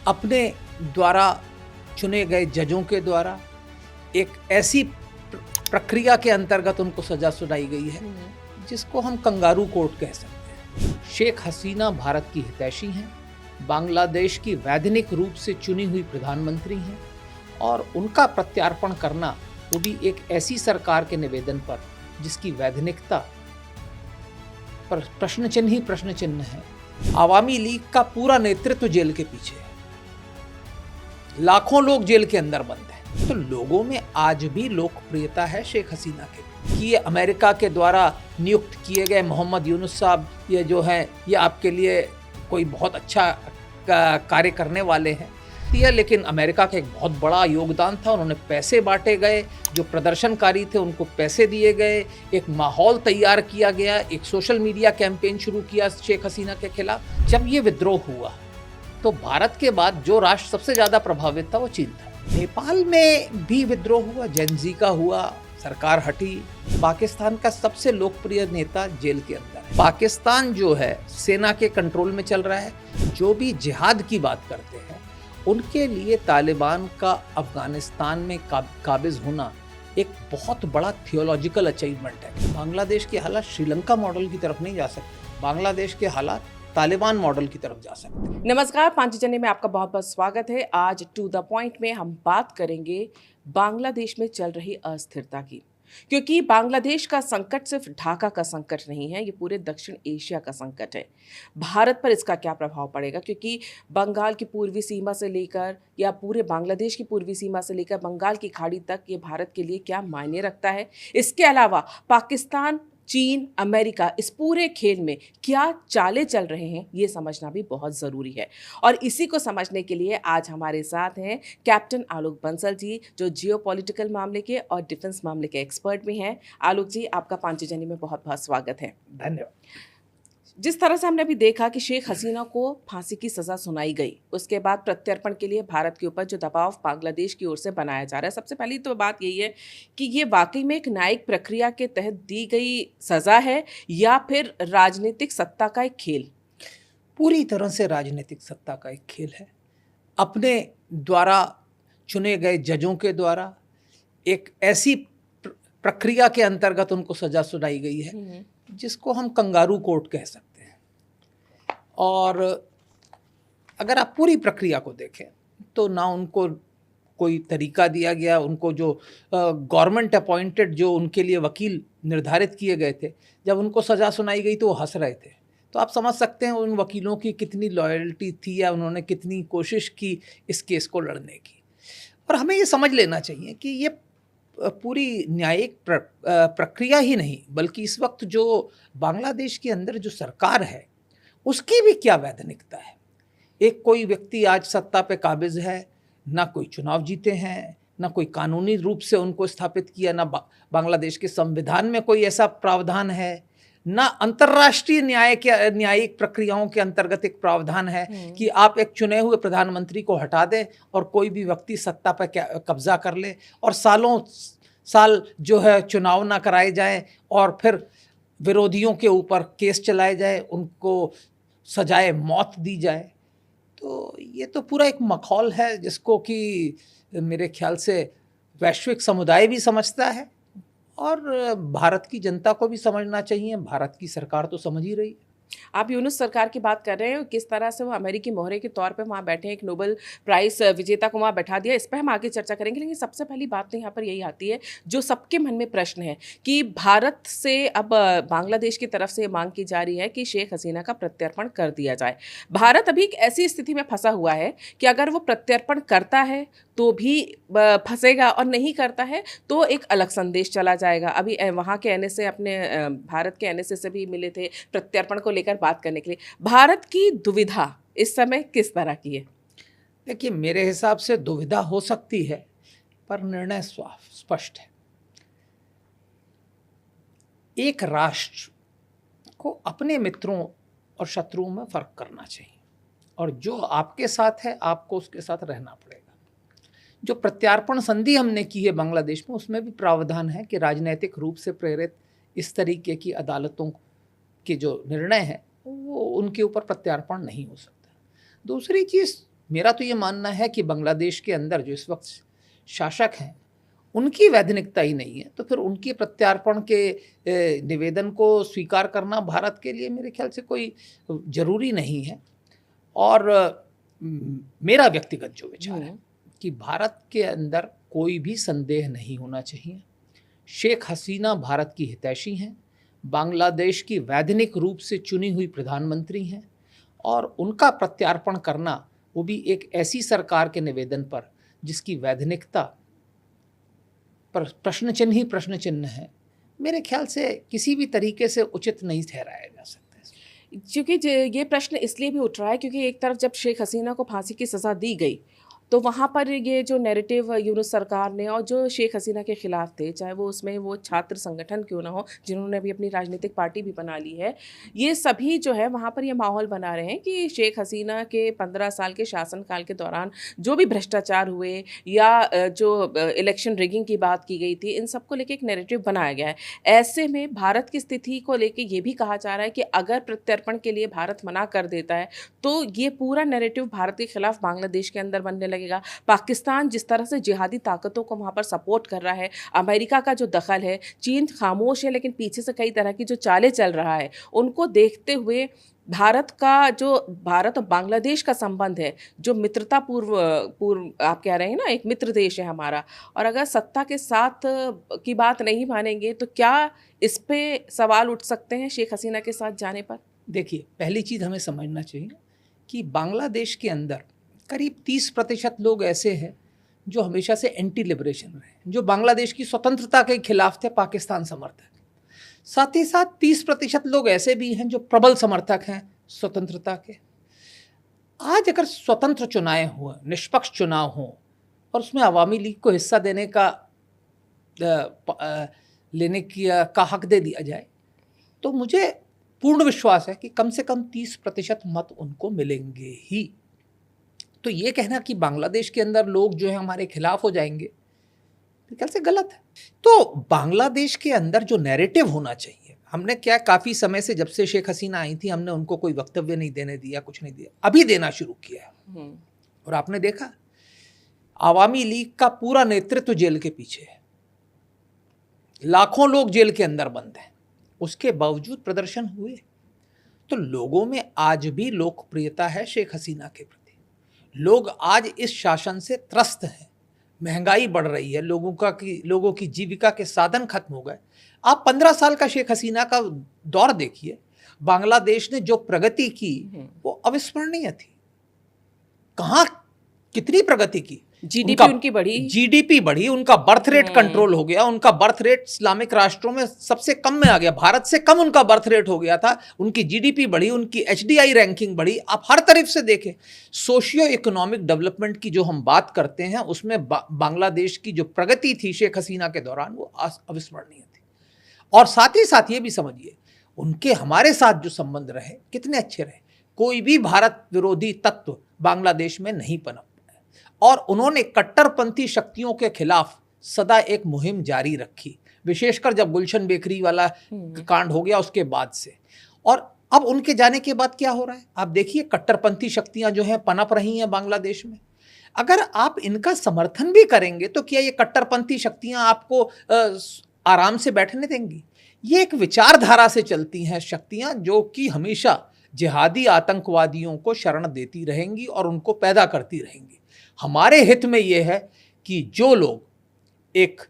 अपने द्वारा चुने गए जजों के द्वारा एक ऐसी प्रक्रिया के अंतर्गत उनको सजा सुनाई गई है जिसको हम कंगारू कोर्ट कह सकते हैं। शेख हसीना भारत की हितैषी हैं, बांग्लादेश की वैधानिक रूप से चुनी हुई प्रधानमंत्री हैं और उनका प्रत्यार्पण करना वो भी एक ऐसी सरकार के निवेदन पर जिसकी वैधानिकता पर प्रश्न चिन्ह ही प्रश्न चिन्ह है। आवामी लीग का पूरा नेतृत्व जेल के पीछे है, लाखों लोग जेल के अंदर बंद हैं। तो लोगों में आज भी लोकप्रियता है शेख हसीना के कि ये अमेरिका के द्वारा नियुक्त किए गए मोहम्मद यूनुस साहब ये जो हैं ये आपके लिए कोई बहुत अच्छा कार्य करने वाले हैं। लेकिन अमेरिका का एक बहुत बड़ा योगदान था, उन्होंने पैसे बांटे गए, जो प्रदर्शनकारी थे उनको पैसे दिए गए, एक माहौल तैयार किया गया, एक सोशल मीडिया कैंपेन शुरू किया शेख हसीना के खिलाफ। जब ये विद्रोह हुआ तो भारत के बाद जो राष्ट्र सबसे ज़्यादा प्रभावित था वो चीन था। नेपाल में भी विद्रोह हुआ, जेनजी का हुआ, सरकार हटी। पाकिस्तान का सबसे लोकप्रिय नेता जेल के अंदर है। पाकिस्तान जो है सेना के कंट्रोल में चल रहा है। जो भी जिहाद की बात करते हैं उनके लिए तालिबान का अफगानिस्तान में काबिज होना एक बहुत बड़ा थियोलॉजिकल अचीवमेंट है। बांग्लादेश के हालात श्रीलंका मॉडल की तरफ नहीं जा सकते, बांग्लादेश के हालात तालिबान मॉडल की तरफ जा सकते हैं। नमस्कार, पांचजन्य में आपका बहुत बहुत स्वागत है। आज टू द पॉइंट में हम बात करेंगे बांग्लादेश में चल रही अस्थिरता की, क्योंकि बांग्लादेश का संकट सिर्फ ढाका का संकट नहीं है, ये पूरे दक्षिण एशिया का संकट है। भारत पर इसका क्या प्रभाव पड़ेगा, क्योंकि बंगाल की पूर्वी सीमा से लेकर या पूरे बांग्लादेश की पूर्वी सीमा से लेकर बंगाल की खाड़ी तक ये भारत के लिए क्या मायने रखता है। इसके अलावा पाकिस्तान, चीन, अमेरिका इस पूरे खेल में क्या चालें चल रहे हैं ये समझना भी बहुत ज़रूरी है। और इसी को समझने के लिए आज हमारे साथ हैं कैप्टन आलोक बंसल जी, जो जियोपॉलिटिकल मामले के और डिफेंस मामले के एक्सपर्ट भी हैं। आलोक जी, आपका पांचजन्य में बहुत बहुत स्वागत है। धन्यवाद। जिस तरह से हमने अभी देखा कि शेख हसीना को फांसी की सज़ा सुनाई गई, उसके बाद प्रत्यर्पण के लिए भारत के ऊपर जो दबाव बांग्लादेश की ओर से बनाया जा रहा है, सबसे पहली तो बात यही है कि ये वाकई में एक न्यायिक प्रक्रिया के तहत दी गई सज़ा है या फिर राजनीतिक सत्ता का एक खेल? पूरी तरह से राजनीतिक सत्ता का एक खेल है। अपने द्वारा चुने गए जजों के द्वारा एक ऐसी प्रक्रिया के अंतर्गत उनको सज़ा सुनाई गई है जिसको हम कंगारू कोर्ट कह सकते हैं। और अगर आप पूरी प्रक्रिया को देखें तो ना उनको कोई तरीका दिया गया, उनको जो गवर्नमेंट अपॉइंटेड जो उनके लिए वकील निर्धारित किए गए थे, जब उनको सज़ा सुनाई गई तो वो हंस रहे थे। तो आप समझ सकते हैं उन वकीलों की कितनी लॉयल्टी थी या उन्होंने कितनी कोशिश की इस केस को लड़ने की। और हमें ये समझ लेना चाहिए कि ये पूरी न्यायिक प्रक्रिया ही नहीं, बल्कि इस वक्त जो बांग्लादेश के अंदर जो सरकार है उसकी भी क्या वैधानिकता है। एक कोई व्यक्ति आज सत्ता पे काबिज है, ना कोई चुनाव जीते हैं, ना कोई कानूनी रूप से उनको स्थापित किया, ना बांग्लादेश के संविधान में कोई ऐसा प्रावधान है, ना अंतर्राष्ट्रीय न्यायिक प्रक्रियाओं के अंतर्गत एक प्रावधान है कि आप एक चुने हुए प्रधानमंत्री को हटा दें और कोई भी व्यक्ति सत्ता पर कब्जा कर ले और सालों साल जो है चुनाव ना कराए जाएं और फिर विरोधियों के ऊपर केस चलाए जाए, उनको सजाए मौत दी जाए। तो ये तो पूरा एक मखौल है जिसको कि मेरे ख्याल से वैश्विक समुदाय भी समझता है और भारत की जनता को भी समझना चाहिए। भारत की सरकार तो समझ ही रही है। आप यूनुस सरकार की बात कर रहे हैं, किस तरह से वो अमेरिकी मोहरे के तौर पे वहाँ बैठे हैं, एक नोबेल प्राइज़ विजेता को वहाँ बैठा दिया। इस पर हम आगे चर्चा करेंगे, लेकिन सबसे पहली बात तो यहाँ पर यही आती है जो सबके मन में प्रश्न है कि भारत से अब बांग्लादेश की तरफ से मांग की जा रही है कि शेख हसीना का प्रत्यर्पण कर दिया जाए। भारत अभी एक ऐसी स्थिति में फंसा हुआ है कि अगर वो प्रत्यर्पण करता है तो भी फंसेगा और नहीं करता है तो एक अलग संदेश चला जाएगा। अभी वहाँ के एनएसए अपने भारत के एनएसए से भी मिले थे प्रत्यर्पण को लेकर बात करने के लिए। भारत की दुविधा इस समय किस तरह की है? देखिए, मेरे हिसाब से दुविधा हो सकती है पर निर्णय स्पष्ट है। एक राष्ट्र को अपने मित्रों और शत्रुओं में फर्क करना चाहिए और जो आपके साथ है आपको उसके साथ रहना पड़ेगा। जो प्रत्यार्पण संधि हमने की है बांग्लादेश में, उसमें भी प्रावधान है कि राजनीतिक रूप से प्रेरित इस तरीके की अदालतों के जो निर्णय हैं वो उनके ऊपर प्रत्यार्पण नहीं हो सकता। दूसरी चीज़, मेरा तो ये मानना है कि बांग्लादेश के अंदर जो इस वक्त शासक हैं उनकी वैधानिकता ही नहीं है, तो फिर उनके प्रत्यार्पण के निवेदन को स्वीकार करना भारत के लिए मेरे ख्याल से कोई ज़रूरी नहीं है। और मेरा व्यक्तिगत जो विचार है कि भारत के अंदर कोई भी संदेह नहीं होना चाहिए, शेख हसीना भारत की हितैषी हैं, बांग्लादेश की वैधानिक रूप से चुनी हुई प्रधानमंत्री हैं, और उनका प्रत्यार्पण करना वो भी एक ऐसी सरकार के निवेदन पर जिसकी वैधानिकता पर प्रश्न चिन्ह ही प्रश्न चिन्ह है, मेरे ख्याल से किसी भी तरीके से उचित नहीं ठहराया जा सकता। क्योंकि ये प्रश्न इसलिए भी उठ रहा है क्योंकि एक तरफ जब शेख हसीना को फांसी की सज़ा दी गई तो वहाँ पर ये जो नैरेटिव यूनुस सरकार ने और जो शेख हसीना के ख़िलाफ़ थे, चाहे वो उसमें वो छात्र संगठन क्यों ना हो जिन्होंने अभी अपनी राजनीतिक पार्टी भी बना ली है, ये सभी जो है वहाँ पर ये माहौल बना रहे हैं कि शेख हसीना के 15 साल के शासनकाल के दौरान जो भी भ्रष्टाचार हुए या जो इलेक्शन रिगिंग की बात की गई थी, इन सबको लेके एक नैरेटिव बनाया गया है। ऐसे में भारत की स्थिति को लेके ये भी कहा जा रहा है कि अगर प्रत्यर्पण के लिए भारत मना कर देता है तो ये पूरा नैरेटिव भारत के खिलाफ बांग्लादेश के अंदर बनने लगेगा। पाकिस्तान जिस तरह से जिहादी ताकतों को वहाँ पर सपोर्ट कर रहा है, अमेरिका का जो दखल है, चीन खामोश है लेकिन पीछे से कई तरह की जो चालें चल रहा है, उनको देखते हुए भारत और बांग्लादेश का संबंध है, जो मित्रता पूर्व आप कह रहे हैं ना, एक मित्र देश है हमारा, और अगर सत्ता के साथ की बात नहीं मानेंगे तो क्या इस पे सवाल उठ सकते हैं शेख हसीना के साथ जाने पर? देखिए, पहली चीज़ हमें समझना चाहिए कि बांग्लादेश के अंदर करीब 30% लोग ऐसे हैं जो हमेशा से एंटी लिबरेशन रहे, जो बांग्लादेश की स्वतंत्रता के खिलाफ थे, पाकिस्तान समर्थक। साथ ही साथ 30% लोग ऐसे भी हैं जो प्रबल समर्थक हैं स्वतंत्रता के। आज अगर स्वतंत्र चुनाव हो, निष्पक्ष चुनाव हो और उसमें अवामी लीग को हिस्सा देने का हक दे दिया जाए, तो मुझे पूर्ण विश्वास है कि कम से कम 30% मत उनको मिलेंगे ही। तो ये कहना कि बांग्लादेश के अंदर लोग जो है हमारे खिलाफ हो जाएंगे, मेरे ख्याल से गलत है। तो बांग्लादेश के अंदर जो नैरेटिव होना चाहिए, हमने क्या काफ़ी समय से, जब से शेख हसीना आई थी, हमने उनको कोई वक्तव्य नहीं देने दिया, कुछ नहीं दिया, अभी देना शुरू किया है। और आपने देखा आवामी लीग का पूरा नेतृत्व जेल के पीछे है, लाखों लोग जेल के अंदर बंद हैं, उसके बावजूद प्रदर्शन हुए। तो लोगों में आज भी लोकप्रियता है शेख हसीना के प्रति। लोग आज इस शासन से त्रस्त हैं, महंगाई बढ़ रही है, लोगों की जीविका के साधन खत्म हो गए। आप 15 साल का शेख हसीना का दौर देखिए, बांग्लादेश ने जो प्रगति की वो अविस्मरणीय थी। कहाँ कितनी प्रगति की, जीडीपी बढ़ी, उनका बर्थ रेट कंट्रोल हो गया, उनका बर्थ रेट इस्लामिक राष्ट्रों में सबसे कम में आ गया, भारत से कम उनका बर्थ रेट हो गया था, उनकी जीडीपी बढ़ी, उनकी एचडीआई रैंकिंग बढ़ी। आप हर तरफ से देखें, सोशियो इकोनॉमिक डेवलपमेंट की जो हम बात करते हैं उसमें बांग्लादेश की जो प्रगति थी शेख हसीना के दौरान वो अविस्मरणीय थी। और साथ ही साथ ये भी समझिए उनके हमारे साथ जो संबंध रहे कितने अच्छे रहे। कोई भी भारत विरोधी तत्व बांग्लादेश में नहीं पनप, और उन्होंने कट्टरपंथी शक्तियों के खिलाफ सदा एक मुहिम जारी रखी, विशेषकर जब गुलशन बेकरी वाला कांड हो गया उसके बाद से। और अब उनके जाने के बाद क्या हो रहा है आप देखिए, कट्टरपंथी शक्तियां जो हैं पनप रही हैं बांग्लादेश में। अगर आप इनका समर्थन भी करेंगे तो क्या ये कट्टरपंथी शक्तियां आपको आराम से बैठने देंगी? ये एक विचारधारा से चलती हैं शक्तियां जो कि हमेशा जिहादी आतंकवादियों को शरण देती रहेंगी और उनको पैदा करती रहेंगी। हमारे हित में ये है कि जो लोग एक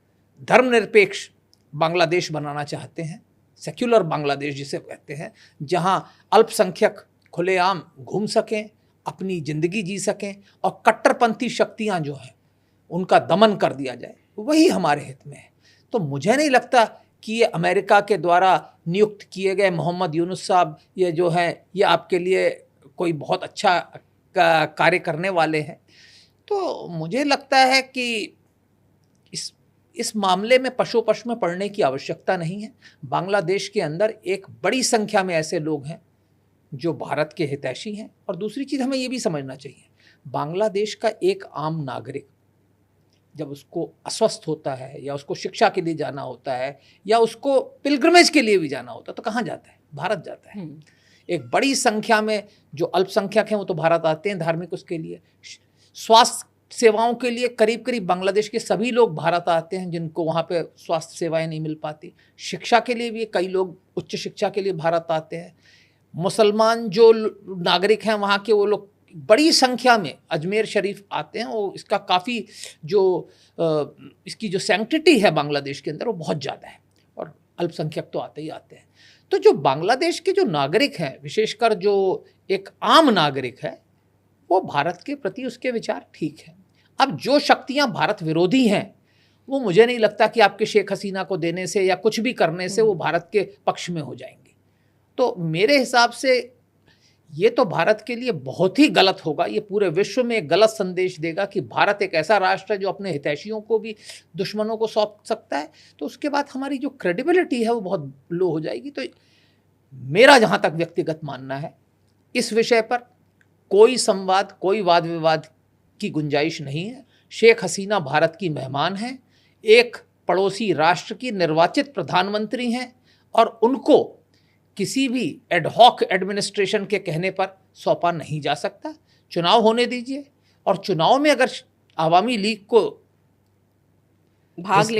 धर्मनिरपेक्ष बांग्लादेश बनाना चाहते हैं, सेक्युलर बांग्लादेश जिसे कहते हैं, जहां अल्पसंख्यक खुलेआम घूम सकें, अपनी ज़िंदगी जी सकें और कट्टरपंथी शक्तियां जो हैं उनका दमन कर दिया जाए, वही हमारे हित में है। तो मुझे नहीं लगता कि ये अमेरिका के द्वारा नियुक्त किए गए मोहम्मद यूनुस साहब ये जो हैं ये आपके लिए कोई बहुत अच्छा कार्य करने वाले हैं। तो मुझे लगता है कि इस मामले में पशोपश में पड़ने की आवश्यकता नहीं है। बांग्लादेश के अंदर एक बड़ी संख्या में ऐसे लोग हैं जो भारत के हितैषी हैं। और दूसरी चीज़ हमें ये भी समझना चाहिए, बांग्लादेश का एक आम नागरिक जब उसको अस्वस्थ होता है या उसको शिक्षा के लिए जाना होता है या उसको पिलग्रिमेज के लिए भी जाना होता है तो कहाँ जाता है? भारत जाता है। एक बड़ी संख्या में जो अल्पसंख्यक हैं वो तो भारत आते हैं धार्मिक उसके लिए। स्वास्थ्य सेवाओं के लिए करीब करीब बांग्लादेश के सभी लोग भारत आते हैं जिनको वहाँ पे स्वास्थ्य सेवाएं नहीं मिल पाती। शिक्षा के लिए भी कई लोग उच्च शिक्षा के लिए भारत आते हैं। मुसलमान जो नागरिक हैं वहाँ के वो लोग बड़ी संख्या में अजमेर शरीफ आते हैं। वो इसका काफ़ी जो इसकी जो सैंक्टिटी है बांग्लादेश के अंदर वो बहुत ज़्यादा है और अल्पसंख्यक तो आते ही आते हैं। तो जो बांग्लादेश के जो नागरिक हैं, विशेषकर जो एक आम नागरिक है, वो भारत के प्रति उसके विचार ठीक है। अब जो शक्तियां भारत विरोधी हैं वो मुझे नहीं लगता कि आपके शेख हसीना को देने से या कुछ भी करने से वो भारत के पक्ष में हो जाएंगे। तो मेरे हिसाब से ये तो भारत के लिए बहुत ही गलत होगा। ये पूरे विश्व में एक गलत संदेश देगा कि भारत एक ऐसा राष्ट्र है जो अपने हितैषियों को भी दुश्मनों को सौंप सकता है। तो उसके बाद हमारी जो क्रेडिबिलिटी है वो बहुत लो हो जाएगी। तो मेरा जहाँ तक व्यक्तिगत मानना है, इस विषय पर कोई संवाद, कोई वाद विवाद की गुंजाइश नहीं है। शेख हसीना भारत की मेहमान हैं, एक पड़ोसी राष्ट्र की निर्वाचित प्रधानमंत्री हैं और उनको किसी भी एडहॉक एडमिनिस्ट्रेशन के कहने पर सौंपा नहीं जा सकता। चुनाव होने दीजिए और चुनाव में अगर आवामी लीग को भाग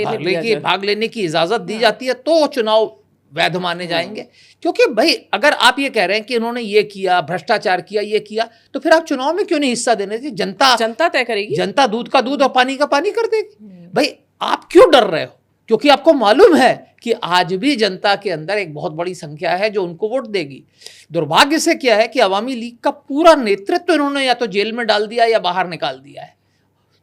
लेने की इजाज़त दी जाती है तो चुनाव वैध माने जाएंगे। क्योंकि भाई अगर आप ये कह रहे हैं कि इन्होंने ये किया, भ्रष्टाचार किया, ये किया, तो फिर आप चुनाव में क्यों नहीं हिस्सा देने दीजिए। जनता तय करेगी। जनता दूध का दूध और पानी का पानी कर देगी। भाई आप क्यों डर रहे हो? क्योंकि आपको मालूम है कि आज भी जनता के अंदर एक बहुत बड़ी संख्या है जो उनको वोट देगी। दुर्भाग्य से क्या है कि अवामी लीग का पूरा नेतृत्व इन्होंने या तो जेल में डाल दिया या बाहर निकाल दिया है।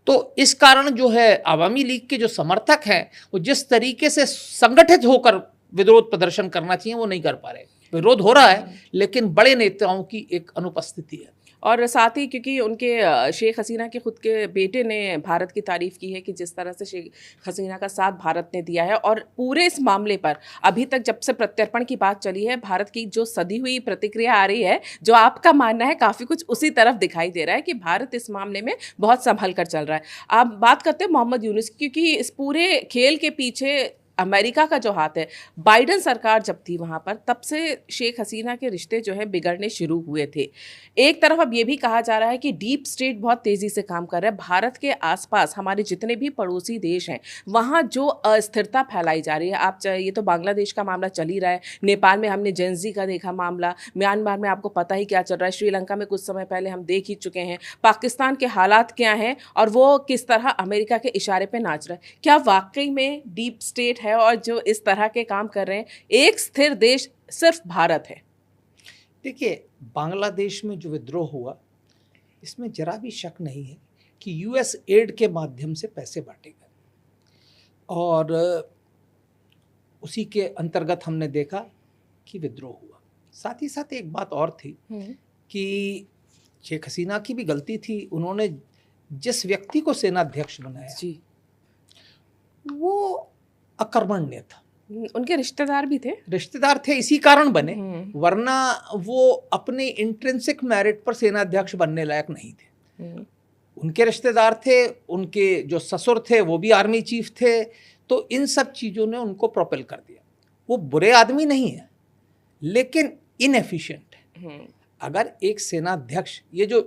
तो इस कारण जो है अवामी लीग के जो समर्थक हैं वो जिस तरीके से संगठित होकर विरोध प्रदर्शन करना चाहिए वो नहीं कर पा रहे। विरोध हो रहा है लेकिन बड़े नेताओं की एक अनुपस्थिति है। और साथ ही क्योंकि उनके शेख हसीना के खुद के बेटे ने भारत की तारीफ़ की है कि जिस तरह से शेख हसीना का साथ भारत ने दिया है, और पूरे इस मामले पर अभी तक जब से प्रत्यर्पण की बात चली है भारत की जो सदी हुई प्रतिक्रिया आ रही है, जो आपका मानना है काफ़ी कुछ उसी तरफ दिखाई दे रहा है कि भारत इस मामले में बहुत संभल कर चल रहा है। आप बात करते हैं मोहम्मद यूनुस, क्योंकि इस पूरे खेल के पीछे अमेरिका का जो हाथ है। बाइडेन सरकार जब थी वहाँ पर तब से शेख हसीना के रिश्ते जो है बिगड़ने शुरू हुए थे। एक तरफ अब ये भी कहा जा रहा है कि डीप स्टेट बहुत तेज़ी से काम कर रहा है। भारत के आसपास हमारे जितने भी पड़ोसी देश हैं वहाँ जो अस्थिरता फैलाई जा रही है, आप ये तो बांग्लादेश का मामला चल ही रहा है, नेपाल में हमने जेंजी का देखा मामला, म्यांमार में आपको पता ही क्या चल रहा है, श्रीलंका में कुछ समय पहले हम देख ही चुके हैं, पाकिस्तान के हालात क्या हैं और वो किस तरह अमेरिका के इशारे पर नाच रहा है। क्या वाकई में डीप स्टेट है और जो इस तरह के काम कर रहे हैं एक स्थिर देश सिर्फ भारत है? देखिए, बांग्लादेश में जो विद्रोह हुआ इसमें जरा भी शक नहीं है कि यूएस एड के माध्यम से पैसे बांटे गए और उसी के अंतर्गत हमने देखा कि विद्रोह हुआ। साथ ही साथ एक बात और थी कि शेख हसीना की भी गलती थी। उन्होंने जिस व्यक्ति को सेनाध्यक्ष बनाया जी, वो अकर्मण्य था। उनके रिश्तेदार थे इसी कारण बने, वरना वो अपने इंट्रिंसिक मेरिट पर सेनाध्यक्ष बनने लायक नहीं थे। उनके रिश्तेदार थे, उनके जो ससुर थे वो भी आर्मी चीफ थे, तो इन सब चीज़ों ने उनको प्रोपेल कर दिया। वो बुरे आदमी नहीं है लेकिन इनएफिशिएंट है। अगर एक सेनाध्यक्ष, ये जो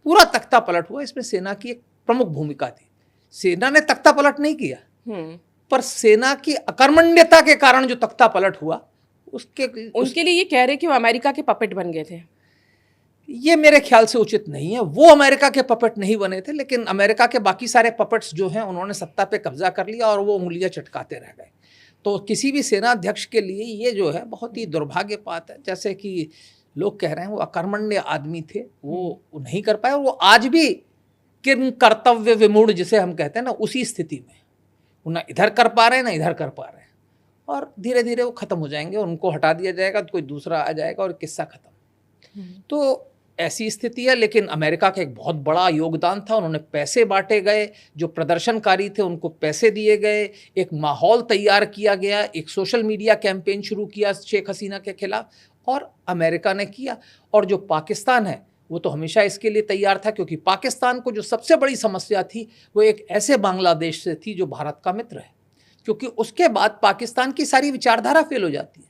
पूरा तख्ता पलट हुआ इसमें सेना की एक प्रमुख भूमिका थी। सेना ने तख्ता पलट नहीं किया पर सेना की अकर्मण्यता के कारण जो तख्ता पलट हुआ उनके लिए ये कह रहे कि वो अमेरिका के पपेट बन गए थे। ये मेरे ख्याल से उचित नहीं है। वो अमेरिका के पपेट नहीं बने थे लेकिन अमेरिका के बाकी सारे पपेट्स जो हैं उन्होंने सत्ता पे कब्जा कर लिया और वो उंगलियां चटकाते रह गए। तो किसी भी सेनाध्यक्ष के लिए ये जो है बहुत ही दुर्भाग्य बात है। जैसे कि लोग कह रहे हैं वो अकर्मण्य आदमी थे, वो नहीं कर पाए। वो आज भी किन कर्तव्य विमूढ़ जिसे हम कहते हैं ना, उसी स्थिति में ना इधर कर पा रहे हैं ना इधर कर पा रहे हैं, और धीरे धीरे वो ख़त्म हो जाएंगे। उनको हटा दिया जाएगा तो कोई दूसरा आ जाएगा और किस्सा ख़त्म। तो ऐसी स्थिति है। लेकिन अमेरिका का एक बहुत बड़ा योगदान था। उन्होंने पैसे बांटे गए, जो प्रदर्शनकारी थे उनको पैसे दिए गए, एक माहौल तैयार किया गया, एक सोशल मीडिया कैंपेन शुरू किया शेख हसीना के खिलाफ, और अमेरिका ने किया। और जो पाकिस्तान है वो तो हमेशा इसके लिए तैयार था, क्योंकि पाकिस्तान को जो सबसे बड़ी समस्या थी वो एक ऐसे बांग्लादेश से थी जो भारत का मित्र है, क्योंकि उसके बाद पाकिस्तान की सारी विचारधारा फेल हो जाती है।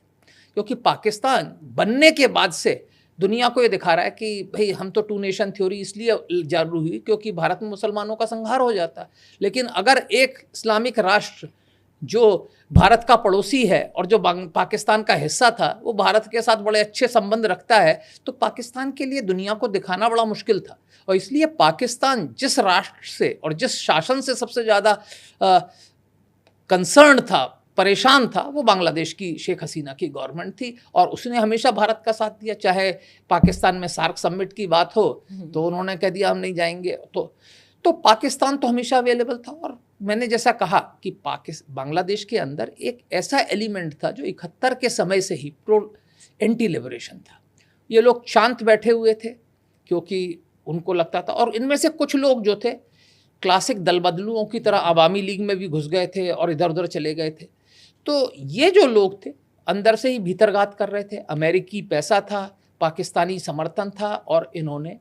क्योंकि पाकिस्तान बनने के बाद से दुनिया को ये दिखा रहा है कि भाई हम तो 2 नेशन थ्योरी इसलिए जारी हुई क्योंकि भारत में मुसलमानों का संहार हो जाता। लेकिन अगर एक इस्लामिक राष्ट्र जो भारत का पड़ोसी है और जो पाकिस्तान का हिस्सा था वो भारत के साथ बड़े अच्छे संबंध रखता है, तो पाकिस्तान के लिए दुनिया को दिखाना बड़ा मुश्किल था। और इसलिए पाकिस्तान जिस राष्ट्र से और जिस शासन से सबसे ज़्यादा कंसर्न था, परेशान था, वो बांग्लादेश की शेख हसीना की गवर्नमेंट थी। और उसने हमेशा भारत का साथ दिया। चाहे पाकिस्तान में सार्क समिट की बात हो तो उन्होंने कह दिया हम नहीं जाएंगे, तो पाकिस्तान तो हमेशा अवेलेबल था। और मैंने जैसा कहा कि बांग्लादेश के अंदर एक ऐसा एलिमेंट था जो 71 के समय से ही प्रो एंटी लिबरेशन था। ये लोग शांत बैठे हुए थे क्योंकि उनको लगता था, और इनमें से कुछ लोग जो थे क्लासिक दल बदलुओं की तरह अवामी लीग में भी घुस गए थे और इधर उधर चले गए थे। तो ये जो लोग थे अंदर से ही भीतरघात कर रहे थे। अमेरिकी पैसा था, पाकिस्तानी समर्थन था, और इन्होंने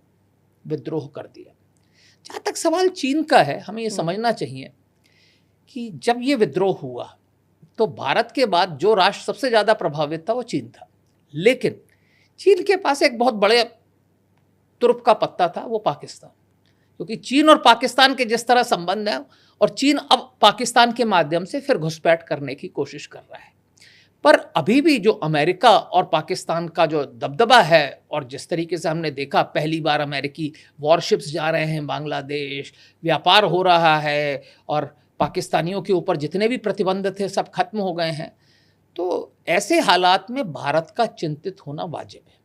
विद्रोह कर दिया। जहाँ तक सवाल चीन का है, हमें ये समझना चाहिए कि जब ये विद्रोह हुआ तो भारत के बाद जो राष्ट्र सबसे ज़्यादा प्रभावित था वो चीन था। लेकिन चीन के पास एक बहुत बड़े तुर्प का पत्ता था, वो पाकिस्तान। क्योंकि चीन और पाकिस्तान के जिस तरह संबंध है, और चीन अब पाकिस्तान के माध्यम से फिर घुसपैठ करने की कोशिश कर रहा है। पर अभी भी जो अमेरिका और पाकिस्तान का जो दबदबा है, और जिस तरीके से हमने देखा पहली बार अमेरिकी वॉरशिप्स जा रहे हैं बांग्लादेश, व्यापार हो रहा है, और पाकिस्तानियों के ऊपर जितने भी प्रतिबंध थे सब खत्म हो गए हैं, तो ऐसे हालात में भारत का चिंतित होना वाजिब है।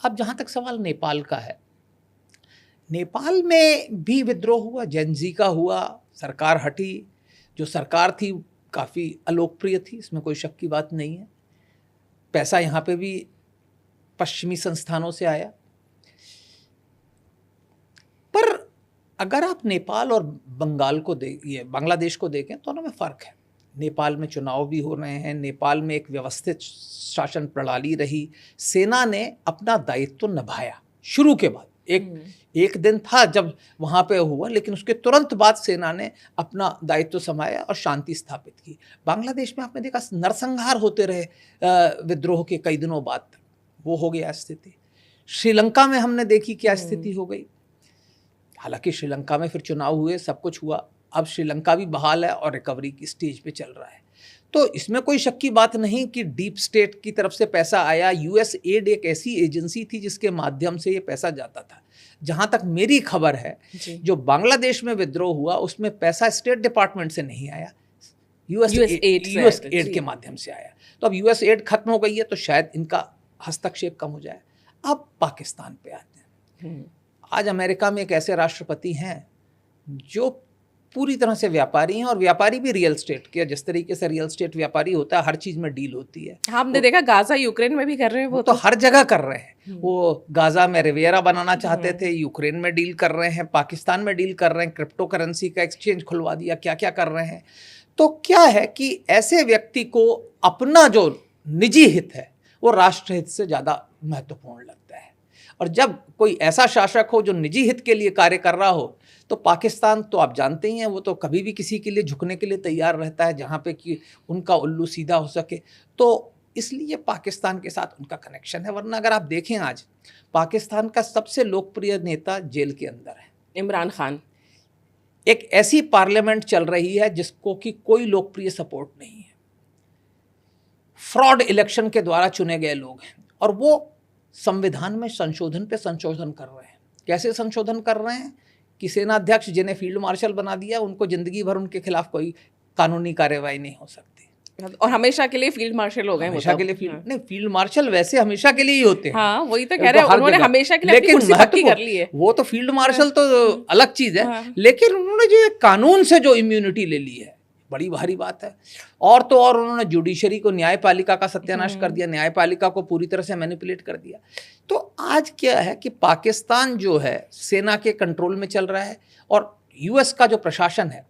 अब जहाँ तक सवाल नेपाल का है, नेपाल में भी विद्रोह हुआ, जेनजी का हुआ, सरकार हटी। जो सरकार थी काफ़ी अलोकप्रिय थी, इसमें कोई शक की बात नहीं है। पैसा यहाँ पे भी पश्चिमी संस्थानों से आया। पर अगर आप नेपाल और बांग्लादेश को देखें तो उनमें फ़र्क है। नेपाल में चुनाव भी हो रहे हैं, नेपाल में एक व्यवस्थित शासन प्रणाली रही, सेना ने अपना दायित्व निभाया शुरू के बाद। एक दिन था जब वहाँ पे हुआ, लेकिन उसके तुरंत बाद सेना ने अपना दायित्व संभाला और शांति स्थापित की। बांग्लादेश में आपने देखा नरसंहार होते रहे विद्रोह के कई दिनों बाद तक, वो हो गया स्थिति। श्रीलंका में हमने देखी क्या स्थिति हो गई। हालांकि श्रीलंका में फिर चुनाव हुए, सब कुछ हुआ, अब श्रीलंका भी बहाल है और रिकवरी की स्टेज पे चल रहा है। तो इसमें कोई शक की बात नहीं कि डीप स्टेट की तरफ से पैसा आया। यूएस एड एक ऐसी एजेंसी थी जिसके माध्यम से ये पैसा जाता था। जहाँ तक मेरी खबर है, जो बांग्लादेश में विद्रोह हुआ उसमें पैसा स्टेट डिपार्टमेंट से नहीं आया, यूएस एड के माध्यम से आया। तो अब यूएस एड खत्म हो गई है तो शायद इनका हस्तक्षेप कम हो जाए। अब पाकिस्तान पे आते हैं। आज अमेरिका में एक ऐसे राष्ट्रपति हैं जो पूरी तरह से व्यापारी हैं, और व्यापारी भी रियल स्टेट के। जिस तरीके से रियल स्टेट व्यापारी होता है, हर चीज में डील होती है। हमने देखा गाजा यूक्रेन में भी कर रहे हैं, वो तो हर जगह कर रहे हैं। वो गाजा में रिवियरा बनाना चाहते थे, यूक्रेन में डील कर रहे हैं, पाकिस्तान में डील कर रहे हैं, क्रिप्टो करेंसी का एक्सचेंज खुलवा दिया, क्या क्या कर रहे हैं। तो क्या है कि ऐसे व्यक्ति को अपना जो निजी हित है वो राष्ट्र हित से ज़्यादा महत्वपूर्ण लगता है। और जब कोई ऐसा शासक हो जो निजी हित के लिए कार्य कर रहा हो, तो पाकिस्तान तो आप जानते ही हैं, वो तो कभी भी किसी के लिए झुकने के लिए तैयार रहता है जहाँ पे कि उनका उल्लू सीधा हो सके। तो इसलिए पाकिस्तान के साथ उनका कनेक्शन है। वरना अगर आप देखें, आज पाकिस्तान का सबसे लोकप्रिय नेता जेल के अंदर है, इमरान खान। एक ऐसी पार्लियामेंट चल रही है जिसको कि कोई लोकप्रिय सपोर्ट नहीं है। फ्रॉड इलेक्शन के द्वारा चुने गए लोग हैं, और वो संविधान में संशोधन पे संशोधन कर रहे हैं। कैसे संशोधन कर रहे हैं कि सेनाध्यक्ष जिन्हें फील्ड मार्शल बना दिया, उनको जिंदगी भर उनके खिलाफ कोई कानूनी कार्यवाही नहीं हो सकती, और हमेशा के लिए फील्ड मार्शल हो गए। हमेशा के लिए नहीं, फील्ड मार्शल वैसे हमेशा के लिए ही होते हैं। हाँ, वही तो कह रहे हैं, उन्होंने हमेशा के लिए अपनी कुर्सी पक्की कर ली है। वो तो फील्ड मार्शल तो अलग चीज है, लेकिन उन्होंने जो कानून से जो इम्यूनिटी ले ली है, बड़ी भारी बात है। और तो और उन्होंने जुडिशरी को, न्यायपालिका का सत्यानाश कर दिया, न्यायपालिका को पूरी तरह से मैनिपुलेट कर दिया। तो आज क्या है कि पाकिस्तान जो है सेना के कंट्रोल में चल रहा है, और यूएस का जो प्रशासन है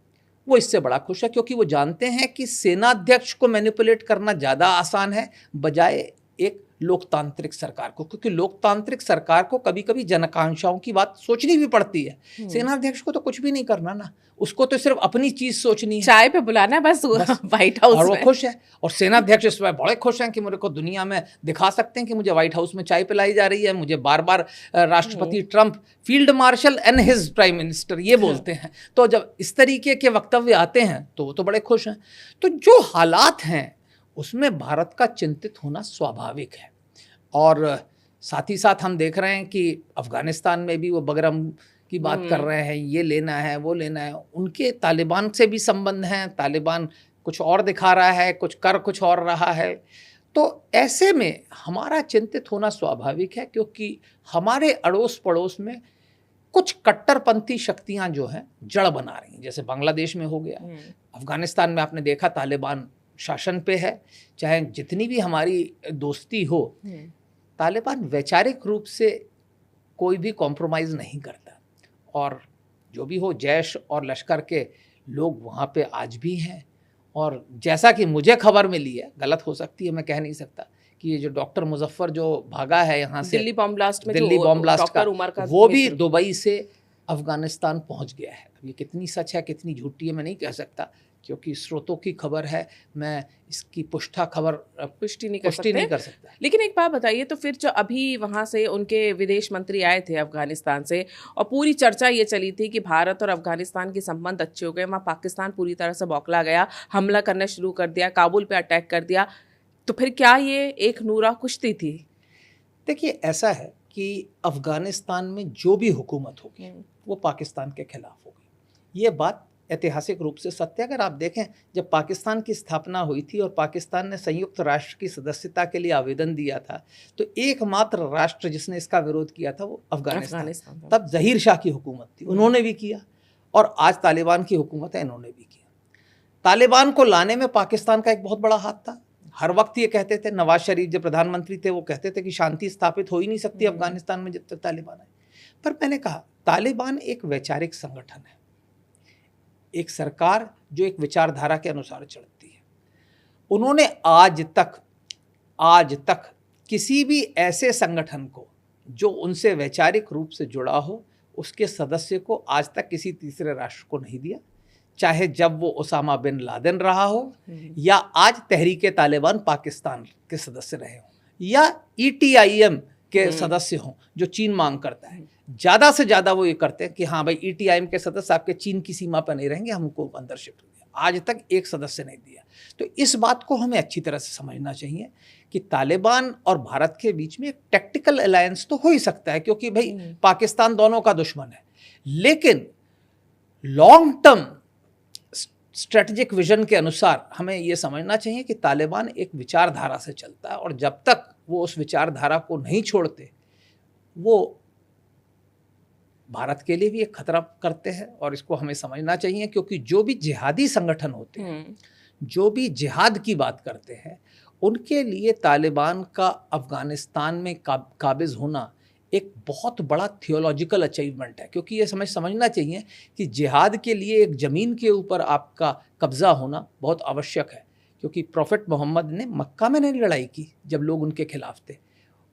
वो इससे बड़ा खुश है, क्योंकि वो जानते हैं कि सेनाध्यक्ष को मैनिपुलेट करना ज़्यादा आसान है बजाय एक लोकतांत्रिक सरकार को, क्योंकि लोकतांत्रिक सरकार को कभी कभी जनआकांक्षाओं की बात सोचनी भी पड़ती है। सेनाध्यक्ष को तो कुछ भी नहीं करना ना, उसको तो सिर्फ अपनी चीज सोचनी है, चाय पे बुलाना है बस व्हाइट हाउस और वो में। खुश है। और सेनाध्यक्ष इसमें बड़े खुश हैं कि मेरे को दुनिया में दिखा सकते हैं कि मुझे व्हाइट हाउस में चाय पिलाई जा रही है, मुझे बार बार राष्ट्रपति Trump field marshal and his prime minister ये बोलते हैं। तो जब इस तरीके के वक्तव्य आते हैं तो वो तो बड़े खुश हैं। तो जो हालात हैं उसमें भारत का चिंतित होना स्वाभाविक है। और साथ ही साथ हम देख रहे हैं कि अफगानिस्तान में भी वो बगरम की बात कर रहे हैं, ये लेना है वो लेना है, उनके तालिबान से भी संबंध हैं, तालिबान कुछ और दिखा रहा है, कुछ कर कुछ और रहा है। तो ऐसे में हमारा चिंतित होना स्वाभाविक है, क्योंकि हमारे अड़ोस पड़ोस में कुछ कट्टरपंथी शक्तियां जो हैं जड़ बना रही हैं। जैसे बांग्लादेश में हो गया, अफगानिस्तान में आपने देखा तालिबान शासन पे है। चाहे जितनी भी हमारी दोस्ती हो, तालिबान वैचारिक रूप से कोई भी कॉम्प्रोमाइज़ नहीं करता। और जो भी हो, जैश और लश्कर के लोग वहाँ पे आज भी हैं। और जैसा कि मुझे खबर मिली है, गलत हो सकती है, मैं कह नहीं सकता, कि ये जो डॉक्टर मुजफ्फर जो भागा है यहाँ से दिल्ली बॉम्ब ब्लास्ट में, दिल्ली बॉम्ब ब्लास्ट का, वो भी मित्र। दुबई से अफगानिस्तान पहुँच गया है। अब ये कितनी सच है कितनी झूठी है मैं नहीं कह सकता, क्योंकि स्रोतों की खबर है, मैं इसकी पुष्टि नहीं कर सकता। लेकिन एक बात बताइए, तो फिर जो अभी वहाँ से उनके विदेश मंत्री आए थे अफगानिस्तान से, और पूरी चर्चा ये चली थी कि भारत और अफगानिस्तान के संबंध अच्छे हो गए, वहाँ पाकिस्तान पूरी तरह से बौखला गया, हमला करना शुरू कर दिया, काबुल पे अटैक कर दिया, तो फिर क्या ये एक नूरा कुश्ती थी? देखिए, ऐसा है कि अफगानिस्तान में जो भी हुकूमत होगी वो पाकिस्तान के खिलाफ होगी। ये बात ऐतिहासिक रूप से सत्य है। अगर आप देखें, जब पाकिस्तान की स्थापना हुई थी और पाकिस्तान ने संयुक्त राष्ट्र की सदस्यता के लिए आवेदन दिया था, तो एकमात्र राष्ट्र जिसने इसका विरोध किया था वो अफगानिस्तान था। तब जहीर शाह की हुकूमत थी, उन्होंने भी किया, और आज तालिबान की हुकूमत है, इन्होंने भी किया। तालिबान को लाने में पाकिस्तान का एक बहुत बड़ा हाथ था। हर वक्त ये कहते थे, नवाज शरीफ जब प्रधानमंत्री थे वो कहते थे कि शांति स्थापित हो ही नहीं सकती अफगानिस्तान में जब तक तालिबान आए। पर मैंने कहा, तालिबान एक वैचारिक संगठन है, एक सरकार जो एक विचारधारा के अनुसार चलती है। उन्होंने आज तक किसी भी ऐसे संगठन को जो उनसे वैचारिक रूप से जुड़ा हो, उसके सदस्य को आज तक किसी तीसरे राष्ट्र को नहीं दिया, चाहे जब वो ओसामा बिन लादेन रहा हो या आज तहरीके तालिबान पाकिस्तान के सदस्य रहे हों या ETIM के सदस्य हों जो चीन मांग करता है। ज़्यादा से ज़्यादा वो ये करते हैं कि हाँ भाई, ETIM के सदस्य आपके चीन की सीमा पर नहीं रहेंगे, हमको अंदर शिफ्ट हो गया। आज तक एक सदस्य नहीं दिया। तो इस बात को हमें अच्छी तरह से समझना चाहिए कि तालिबान और भारत के बीच में एक टैक्टिकल अलायंस तो हो ही सकता है, क्योंकि भाई पाकिस्तान दोनों का दुश्मन है, लेकिन लॉन्ग टर्म स्ट्रेटेजिक विजन के अनुसार हमें ये समझना चाहिए कि तालिबान एक विचारधारा से चलता है, और जब तक वो उस विचारधारा को नहीं छोड़ते, वो भारत के लिए भी एक खतरा करते हैं। और इसको हमें समझना चाहिए, क्योंकि जो भी जिहादी संगठन होते हैं, जो भी जिहाद की बात करते हैं, उनके लिए तालिबान का अफगानिस्तान में काबिज होना एक बहुत बड़ा थियोलॉजिकल अचीवमेंट है। क्योंकि ये समझना चाहिए कि जिहाद के लिए एक ज़मीन के ऊपर आपका कब्ज़ा होना बहुत आवश्यक है, क्योंकि प्रॉफेट मोहम्मद ने मक्का में नहीं लड़ाई की जब लोग उनके खिलाफ थे,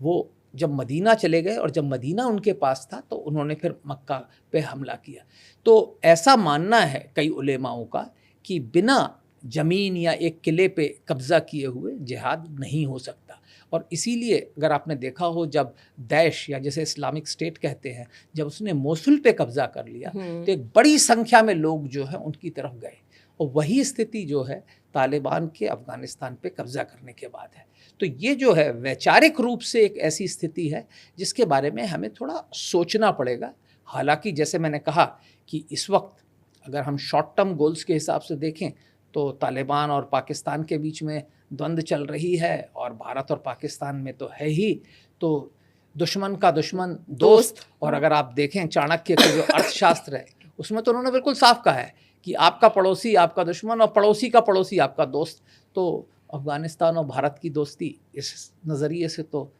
वो जब मदीना चले गए और जब मदीना उनके पास था तो उन्होंने फिर मक्का पे हमला किया। तो ऐसा मानना है कई उलेमाओं का कि बिना ज़मीन या एक किले पे कब्ज़ा किए हुए जिहाद नहीं हो सकता। और इसीलिए अगर आपने देखा हो, जब दैश या जैसे इस्लामिक स्टेट कहते हैं, जब उसने मोसुल पे कब्ज़ा कर लिया तो एक बड़ी संख्या में लोग जो है उनकी तरफ गए, और वही स्थिति जो है तालिबान के अफ़गानिस्तान पे कब्ज़ा करने के बाद है। तो ये जो है वैचारिक रूप से एक ऐसी स्थिति है जिसके बारे में हमें थोड़ा सोचना पड़ेगा। हालांकि जैसे मैंने कहा कि इस वक्त अगर हम शॉर्ट टर्म गोल्स के हिसाब से देखें तो तालिबान और पाकिस्तान के बीच में द्वंद्व चल रही है, और भारत और पाकिस्तान में तो है ही, तो दुश्मन का दुश्मन दोस्त। और अगर आप देखें चाणक्य के जो अर्थशास्त्र है, उसमें तो उन्होंने बिल्कुल साफ कहा है कि आपका पड़ोसी आपका दुश्मन और पड़ोसी का पड़ोसी आपका दोस्त। तो अफगानिस्तान और भारत की दोस्ती इस नज़रिए से तो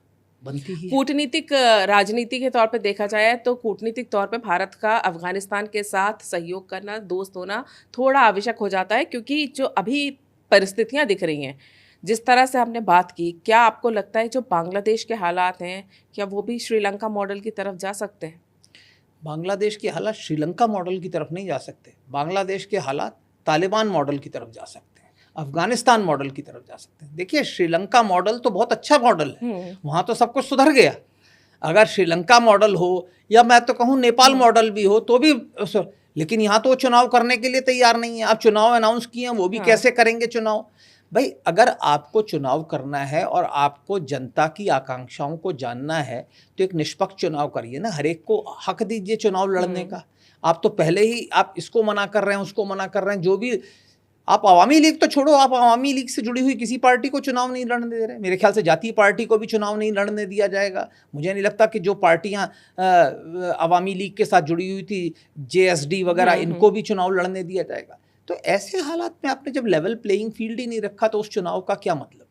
बनती ही है। कूटनीतिक राजनीति के तौर पे देखा जाए तो कूटनीतिक तौर पे भारत का अफगानिस्तान के साथ सहयोग करना, दोस्त होना थोड़ा आवश्यक हो जाता है, क्योंकि जो अभी परिस्थितियां दिख रही हैं, जिस तरह से हमने बात की, क्या आपको लगता है जो बांग्लादेश के हालात हैं, क्या वो भी श्रीलंका मॉडल की तरफ जा सकते हैं? बांग्लादेश के हालात श्रीलंका मॉडल की तरफ नहीं जा सकते। बांग्लादेश के हालात तालिबान मॉडल की तरफ जा सकते हैं, अफगानिस्तान मॉडल की तरफ जा सकते हैं। देखिए, श्रीलंका मॉडल तो बहुत अच्छा मॉडल है, वहाँ तो सब कुछ सुधर गया। अगर श्रीलंका मॉडल हो या मैं तो कहूँ नेपाल मॉडल भी हो तो भी, लेकिन यहाँ तो वो चुनाव करने के लिए तैयार नहीं है। आप चुनाव अनाउंस किए हैं, वो भी कैसे करेंगे चुनाव? भाई, अगर आपको चुनाव करना है और आपको जनता की आकांक्षाओं को जानना है तो एक निष्पक्ष चुनाव करिए ना, हर एक को हक दीजिए चुनाव लड़ने का। आप तो पहले ही आप इसको मना कर रहे हैं, उसको मना कर रहे हैं। जो भी आप अवामी लीग तो छोड़ो, आप अवामी लीग से जुड़ी हुई किसी पार्टी को चुनाव नहीं लड़ने दे रहे। मेरे ख्याल से जातीय पार्टी को भी चुनाव नहीं लड़ने दिया जाएगा। मुझे नहीं लगता कि जो पार्टियां अवामी लीग के साथ जुड़ी हुई थी, जेएसडी वगैरह, इनको भी चुनाव लड़ने दिया जाएगा। तो ऐसे हालात में आपने जब लेवल प्लेइंग फील्ड ही नहीं रखा तो उस चुनाव का क्या मतलब?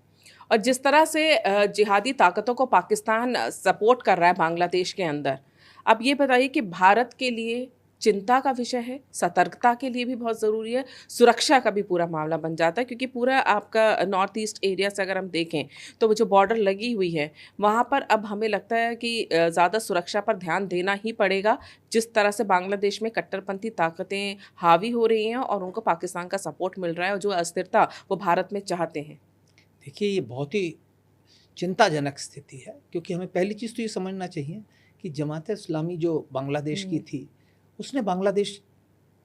और जिस तरह से जिहादी ताकतों को पाकिस्तान सपोर्ट कर रहा है बांग्लादेश के अंदर, अब ये बताइए कि भारत के लिए चिंता का विषय है, सतर्कता के लिए भी बहुत ज़रूरी है, सुरक्षा का भी पूरा मामला बन जाता है, क्योंकि पूरा आपका नॉर्थ ईस्ट एरिया से अगर हम देखें तो वो जो बॉर्डर लगी हुई है वहाँ पर अब हमें लगता है कि ज़्यादा सुरक्षा पर ध्यान देना ही पड़ेगा, जिस तरह से बांग्लादेश में कट्टरपंथी ताकतें हावी हो रही हैं और उनको पाकिस्तान का सपोर्ट मिल रहा है और जो अस्थिरता वो भारत में चाहते हैं। देखिए, ये बहुत ही चिंताजनक स्थिति है, क्योंकि हमें पहली चीज़ तो ये समझना चाहिए कि जमात-ए-इस्लामी जो बांग्लादेश की थी, उसने बांग्लादेश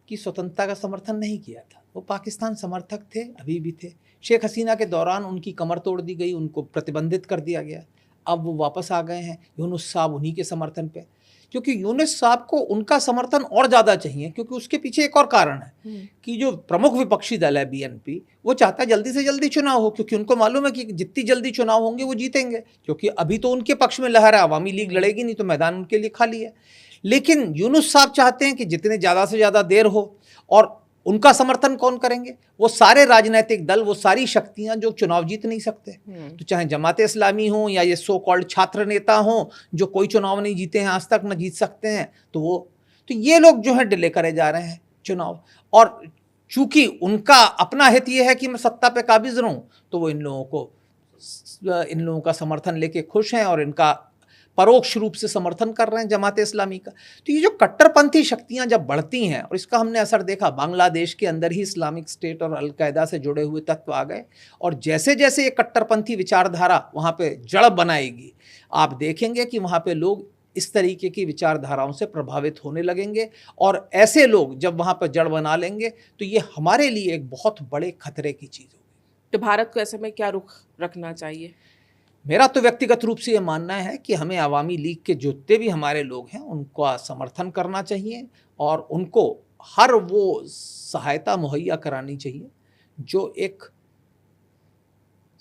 की स्वतंत्रता का समर्थन नहीं किया था। वो पाकिस्तान समर्थक थे, अभी भी थे। शेख हसीना के दौरान उनकी कमर तोड़ दी गई, उनको प्रतिबंधित कर दिया गया। अब वो वापस आ गए हैं, यूनुस साहब उन्हीं के समर्थन पे, क्योंकि यूनुस साहब को उनका समर्थन और ज़्यादा चाहिए, क्योंकि उसके पीछे एक और कारण है कि जो प्रमुख विपक्षी दल है बीएनपी, वो चाहता है जल्दी से जल्दी चुनाव हो, क्योंकि उनको मालूम है कि जितनी जल्दी चुनाव होंगे वो जीतेंगे, क्योंकि अभी तो उनके पक्ष में लहर है, अवामी लीग लड़ेगी नहीं तो मैदान उनके लिए खाली है। लेकिन यूनुस साहब चाहते हैं कि जितने ज़्यादा से ज़्यादा देर हो, और उनका समर्थन कौन करेंगे? वो सारे राजनीतिक दल, वो सारी शक्तियां जो चुनाव जीत नहीं सकते। तो चाहे जमात इस्लामी हो या ये सो कॉल्ड छात्र नेता हो जो कोई चुनाव नहीं जीते हैं आज तक, न जीत सकते हैं, तो ये लोग जो है डिले करे जा रहे हैं चुनाव। और चूंकि उनका अपना हित ये है कि मैं सत्ता पे काबिज रहूं, तो वो इन लोगों का समर्थन लेके खुश हैं और इनका परोक्ष रूप से समर्थन कर रहे हैं जमात इस्लामी का। तो ये जो कट्टरपंथी शक्तियां जब बढ़ती हैं, और इसका हमने असर देखा, बांग्लादेश के अंदर ही इस्लामिक स्टेट और अलकायदा से जुड़े हुए तत्व आ गए, और जैसे जैसे ये कट्टरपंथी विचारधारा वहाँ पे जड़ बनाएगी, आप देखेंगे कि वहाँ पे लोग इस तरीके की विचारधाराओं से प्रभावित होने लगेंगे, और ऐसे लोग जब वहाँ पर जड़ बना लेंगे तो ये हमारे लिए एक बहुत बड़े खतरे की चीज़ होगी। तो भारत को ऐसे में क्या रुख रखना चाहिए? मेरा तो व्यक्तिगत रूप से ये मानना है कि हमें अवामी लीग के जितने भी हमारे लोग हैं उनका समर्थन करना चाहिए, और उनको हर वो सहायता मुहैया करानी चाहिए जो एक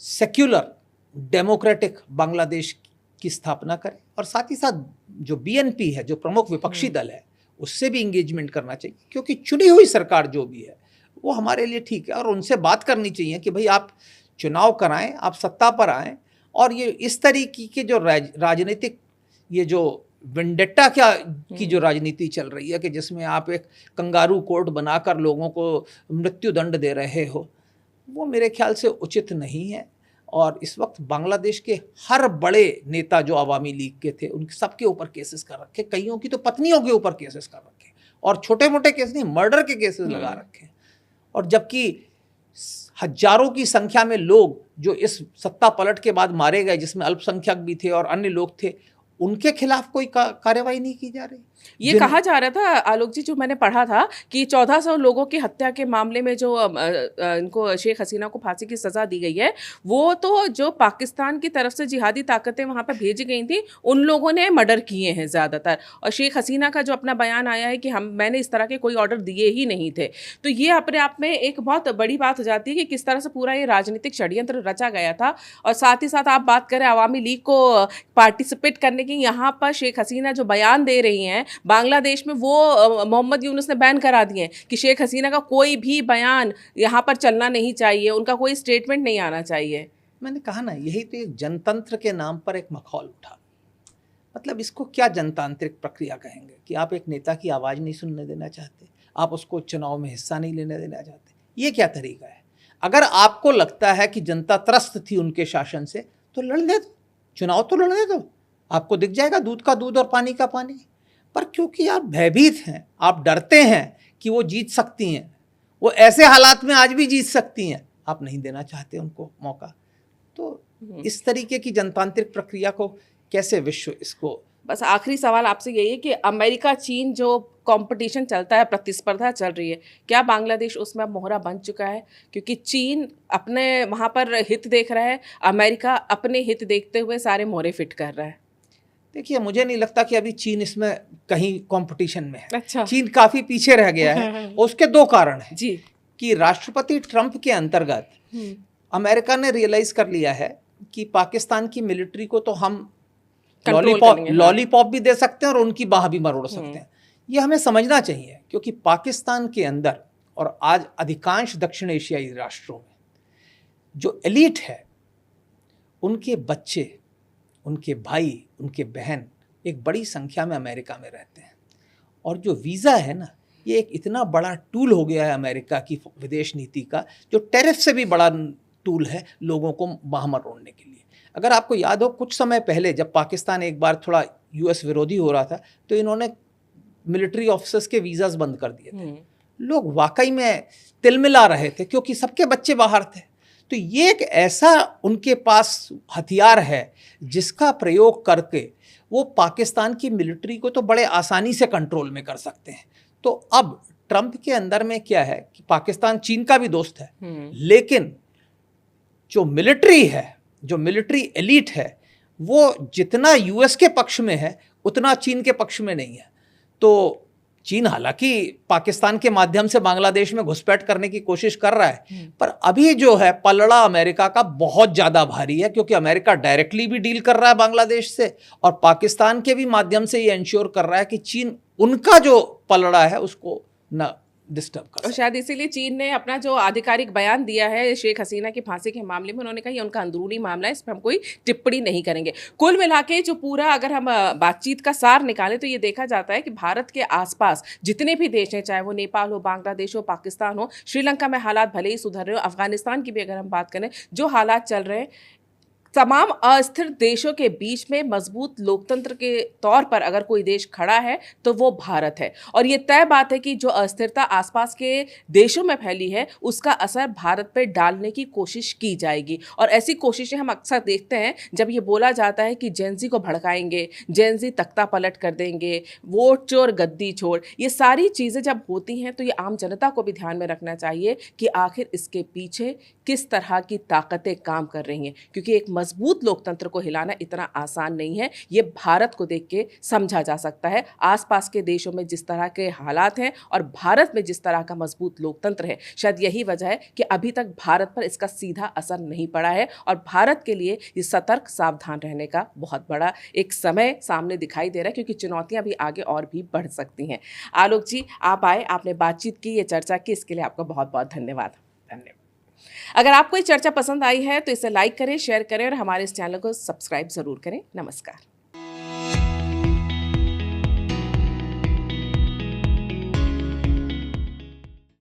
सेक्युलर डेमोक्रेटिक बांग्लादेश की स्थापना करे। और साथ ही साथ जो बीएनपी है, जो प्रमुख विपक्षी दल है, उससे भी इंगेजमेंट करना चाहिए, क्योंकि चुनी हुई सरकार जो भी है वो हमारे लिए ठीक है, और उनसे बात करनी चाहिए कि भाई आप चुनाव कराएं, आप सत्ता पर आएं, और ये इस तरीके के जो राजनीतिक, ये जो वेंडेट्टा की जो राजनीति चल रही है कि जिसमें आप एक कंगारू कोर्ट बनाकर लोगों को मृत्यु दंड दे रहे हो, वो मेरे ख्याल से उचित नहीं है। और इस वक्त बांग्लादेश के हर बड़े नेता जो अवामी लीग के थे, उनके सबके ऊपर केसेस कर रखे, कईयों की तो पत्नियों के ऊपर केसेस कर रखे, और छोटे मोटे केस नहीं, मर्डर के केसेस लगा रखे। और जबकि हजारों की संख्या में लोग जो इस सत्ता पलट के बाद मारे गए, जिसमें अल्पसंख्यक भी थे और अन्य लोग थे, उनके खिलाफ कोई कार्रवाई नहीं की जा रही। ये कहा जा रहा था आलोक जी, जो मैंने पढ़ा था कि 1400 लोगों की हत्या के मामले में जो इनको शेख हसीना को फांसी की सज़ा दी गई है, वो तो जो पाकिस्तान की तरफ से जिहादी ताकतें वहाँ पर भेजी गई थी, उन लोगों ने मर्डर किए हैं ज़्यादातर। और शेख हसीना का जो अपना बयान आया है कि मैंने इस तरह के कोई ऑर्डर दिए ही नहीं थे। तो ये अपने आप में एक बहुत बड़ी बात हो जाती है कि किस तरह से पूरा ये राजनीतिक षड्यंत्र रचा गया था। और साथ ही साथ आप बात करें अवामी लीग को पार्टिसिपेट करने की, यहाँ पर शेख हसीना जो बयान दे रही हैं बांग्लादेश में, वो मोहम्मद यूनुस ने बैन करा दिए हैं कि शेख हसीना का कोई भी बयान यहाँ पर चलना नहीं चाहिए, उनका कोई स्टेटमेंट नहीं आना चाहिए। मैंने कहा ना, यही तो एक जनतंत्र के नाम पर एक मखौल उठा। मतलब इसको क्या जनतांत्रिक प्रक्रिया कहेंगे कि आप एक नेता की आवाज़ नहीं सुनने देना चाहते, आप उसको चुनाव में हिस्सा नहीं लेने देना चाहते? ये क्या तरीका है? अगर आपको लगता है कि जनता त्रस्त थी उनके शासन से तो लड़ने दो, चुनाव तो लड़ने दो, आपको दिख जाएगा दूध का दूध और पानी का पानी। पर क्योंकि आप भयभीत हैं, आप डरते हैं कि वो जीत सकती हैं, वो ऐसे हालात में आज भी जीत सकती हैं, आप नहीं देना चाहते उनको मौका। तो इस तरीके की जनतांत्रिक प्रक्रिया को कैसे विश्व इसको। बस आखिरी सवाल आपसे यही है कि अमेरिका चीन जो कंपटीशन चलता है, प्रतिस्पर्धा चल रही है, क्या बांग्लादेश उसमें अब मोहरा बन चुका है? क्योंकि चीन अपने वहाँ पर हित देख रहा है, अमेरिका अपने हित देखते हुए सारे मोहरे फिट कर रहा है। देखिए, मुझे नहीं लगता कि अभी चीन इसमें कहीं कंपटीशन में है। अच्छा। चीन काफी पीछे रह गया है। उसके दो कारण हैं जी। कि राष्ट्रपति ट्रंप के अंतर्गत अमेरिका ने रियलाइज कर लिया है कि पाकिस्तान की मिलिट्री को तो हम लॉलीपॉप भी दे सकते हैं और उनकी बाह भी मरोड़ सकते हैं। ये हमें समझना चाहिए, क्योंकि पाकिस्तान के अंदर और आज अधिकांश दक्षिण एशियाई राष्ट्रों में जो एलीट है, उनके बच्चे, उनके भाई, उनके बहन एक बड़ी संख्या में अमेरिका में रहते हैं। और जो वीज़ा है ना, ये एक इतना बड़ा टूल हो गया है अमेरिका की विदेश नीति का, जो टैरिफ से भी बड़ा टूल है लोगों को बाह मरोड़ने के लिए। अगर आपको याद हो, कुछ समय पहले जब पाकिस्तान एक बार थोड़ा यूएस विरोधी हो रहा था, तो इन्होंने मिलिट्री ऑफिसर्स के वीज़ाज बंद कर दिए थे। लोग वाकई में तिलमिला रहे थे क्योंकि सबके बच्चे बाहर थे। तो ये एक ऐसा उनके पास हथियार है जिसका प्रयोग करके वो पाकिस्तान की मिलिट्री को तो बड़े आसानी से कंट्रोल में कर सकते हैं। तो अब ट्रंप के अंदर में क्या है कि पाकिस्तान चीन का भी दोस्त है, लेकिन जो मिलिट्री है, जो मिलिट्री एलीट है, वो जितना यूएस के पक्ष में है उतना चीन के पक्ष में नहीं है। तो चीन हालांकि पाकिस्तान के माध्यम से बांग्लादेश में घुसपैठ करने की कोशिश कर रहा है, पर अभी जो है पलड़ा अमेरिका का बहुत ज़्यादा भारी है, क्योंकि अमेरिका डायरेक्टली भी डील कर रहा है बांग्लादेश से और पाकिस्तान के भी माध्यम से ये इंश्योर कर रहा है कि चीन उनका जो पलड़ा है उसको न डिस्टर्ब कर। और शायद इसीलिए चीन ने अपना जो आधिकारिक बयान दिया है शेख हसीना की फांसी के मामले में, उन्होंने कहा ये उनका अंदरूनी मामला है, इस पर हम कोई टिप्पणी नहीं करेंगे। कुल मिला के जो पूरा अगर हम बातचीत का सार निकालें तो ये देखा जाता है कि भारत के आसपास जितने भी देश हैं, चाहे वो नेपाल हो, बांग्लादेश हो, पाकिस्तान हो, श्रीलंका में हालात भले ही सुधर रहे हो, अफगानिस्तान की भी अगर हम बात करें, जो हालात चल रहे हैं, तमाम अस्थिर देशों के बीच में मजबूत लोकतंत्र के तौर पर अगर कोई देश खड़ा है तो वो भारत है। और ये तय बात है कि जो अस्थिरता आसपास के देशों में फैली है उसका असर भारत पर डालने की कोशिश की जाएगी। और ऐसी कोशिशें हम अक्सर देखते हैं जब ये बोला जाता है कि जेनजी को भड़काएंगे, जेनजी तख्ता पलट कर देंगे, वोट चोर गद्दी छोड़, ये सारी चीज़ें जब होती हैं तो ये आम जनता को भी ध्यान में रखना चाहिए कि आखिर इसके पीछे किस तरह की ताकतें काम कर रही हैं, क्योंकि एक मजबूत लोकतंत्र को हिलाना इतना आसान नहीं है। ये भारत को देख के समझा जा सकता है। आसपास के देशों में जिस तरह के हालात हैं और भारत में जिस तरह का मजबूत लोकतंत्र है, शायद यही वजह है कि अभी तक भारत पर इसका सीधा असर नहीं पड़ा है और भारत के लिए ये सतर्क सावधान रहने का बहुत बड़ा एक समय सामने दिखाई दे रहा है, क्योंकि चुनौतियां भी आगे और भी बढ़ सकती हैं। आलोक जी, आप आए, आपने बातचीत की, ये चर्चा की, इसके लिए आपका बहुत बहुत धन्यवाद। धन्यवाद। अगर आपको ये चर्चा पसंद आई है तो इसे लाइक करें, शेयर करें और हमारे इस चैनल को सब्सक्राइब जरूर करें। नमस्कार।